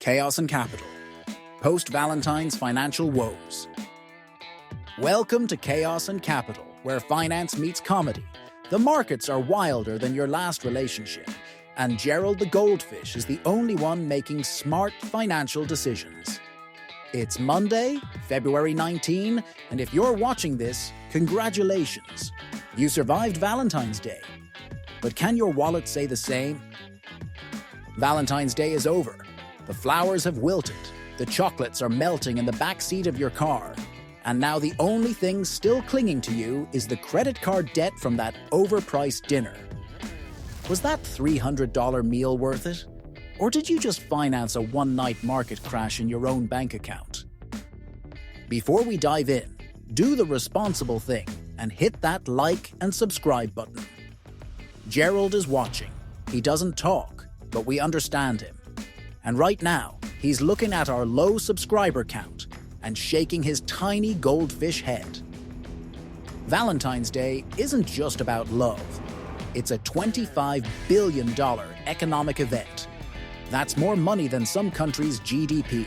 Chaos and Capital. Post-Valentine's financial woes. Welcome to Chaos and Capital, where finance meets comedy. The markets are wilder than your last relationship, and Gerald the Goldfish is the only one making smart financial decisions. It's Monday, February 19, and if you're watching this, congratulations. You survived Valentine's Day. But can your wallet say the same? Valentine's Day is over. The flowers have wilted. The chocolates are melting in the back seat of your car. And now the only thing still clinging to you is the credit card debt from that overpriced dinner. Was that $300 meal worth it? Or did you just finance a one-night market crash in your own bank account? Before we dive in, do the responsible thing and hit that like and subscribe button. Gerald is watching. He doesn't talk, but we understand him. And right now, he's looking at our low subscriber count and shaking his tiny goldfish head. Valentine's Day isn't just about love. It's a $25 billion economic event. That's more money than some countries' GDP,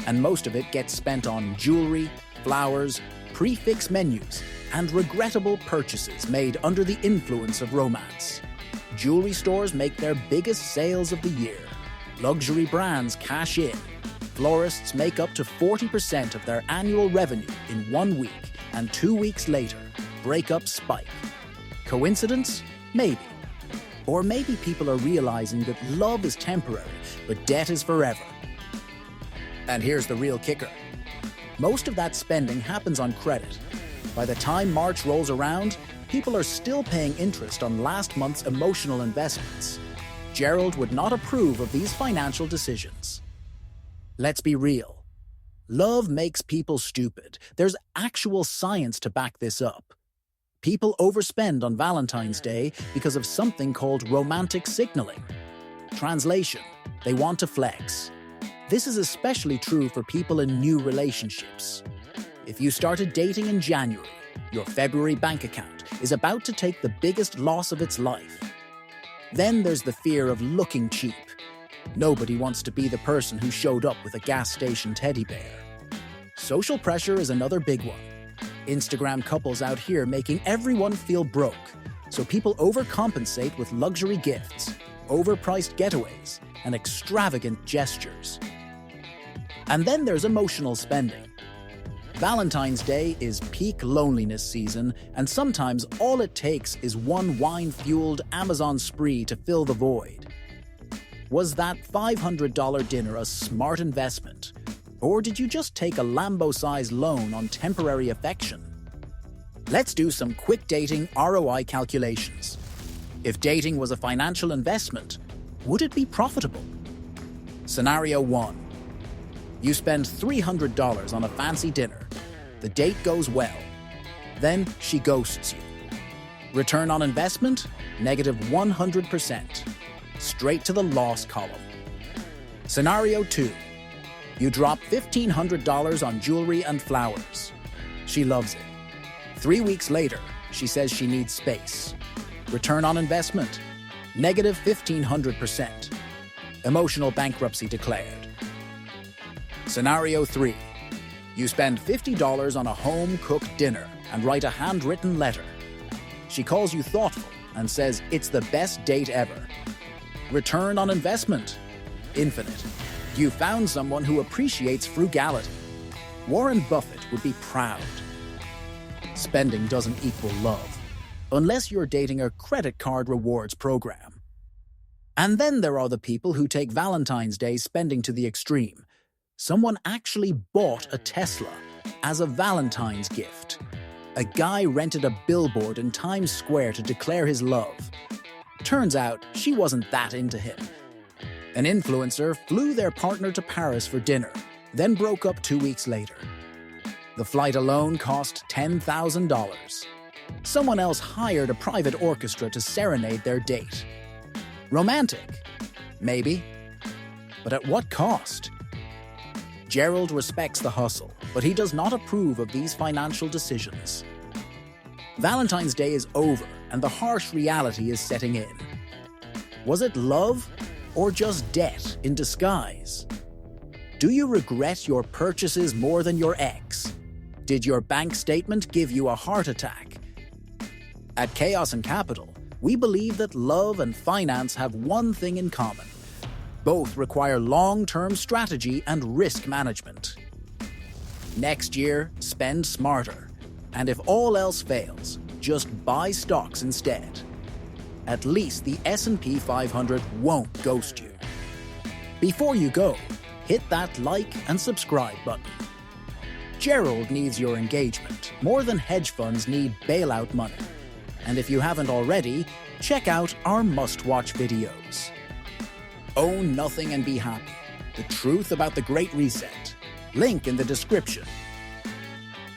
and most of it gets spent on jewelry, flowers, prix menus, and regrettable purchases made under the influence of romance. Jewelry stores make their biggest sales of the year. Luxury brands cash in. Florists make up to 40% of their annual revenue in 1 week, and 2 weeks later, breakups spike. Coincidence? Maybe. Or maybe people are realizing that love is temporary, but debt is forever. And here's the real kicker. Most of that spending happens on credit. By the time March rolls around, people are still paying interest on last month's emotional investments. Gerald would not approve of these financial decisions. Let's be real. Love makes people stupid. There's actual science to back this up. People overspend on Valentine's Day because of something called romantic signaling. Translation: they want to flex. This is especially true for people in new relationships. If you started dating in January, your February bank account is about to take the biggest loss of its life. Then there's the fear of looking cheap. Nobody wants to be the person who showed up with a gas station teddy bear. Social pressure is another big one. Instagram couples out here making everyone feel broke, so people overcompensate with luxury gifts, overpriced getaways, and extravagant gestures. And then there's emotional spending. Valentine's Day is peak loneliness season, and sometimes all it takes is one wine-fueled Amazon spree to fill the void. Was that $500 dinner a smart investment? Or did you just take a Lambo-sized loan on temporary affection? Let's do some quick dating ROI calculations. If dating was a financial investment, would it be profitable? Scenario 1. You spend $300 on a fancy dinner. The date goes well. Then she ghosts you. Return on investment? Negative 100%. Straight to the loss column. Scenario 2. You drop $1,500 on jewelry and flowers. She loves it. 3 weeks later, she says she needs space. Return on investment? Negative 1,500%. Emotional bankruptcy declared. Scenario 3. You spend $50 on a home-cooked dinner and write a handwritten letter. She calls you thoughtful and says it's the best date ever. Return on investment? Infinite. You found someone who appreciates frugality. Warren Buffett would be proud. Spending doesn't equal love, unless you're dating a credit card rewards program. And then there are the people who take Valentine's Day spending to the extreme. Someone actually bought a Tesla as a Valentine's gift. A guy rented a billboard in Times Square to declare his love. Turns out she wasn't that into him. An influencer flew their partner to Paris for dinner, then broke up 2 weeks later. The flight alone cost $10,000. Someone else hired a private orchestra to serenade their date. Romantic? Maybe. But at what cost? Gerald respects the hustle, but he does not approve of these financial decisions. Valentine's Day is over, and the harsh reality is setting in. Was it love or just debt in disguise? Do you regret your purchases more than your ex? Did your bank statement give you a heart attack? At Chaos and Capital, we believe that love and finance have one thing in common. Both require long-term strategy and risk management. Next year, spend smarter. And if all else fails, just buy stocks instead. At least the S&P 500 won't ghost you. Before you go, hit that like and subscribe button. Gerald needs your engagement more than hedge funds need bailout money. And if you haven't already, check out our must-watch videos. Own nothing and be happy. The truth about the Great Reset. Link in the description.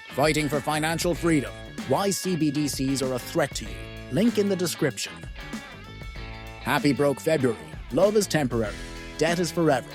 Fighting for financial freedom. Why CBDCs are a threat to you. Link in the description. Happy Broke February. Love is temporary. Debt is forever.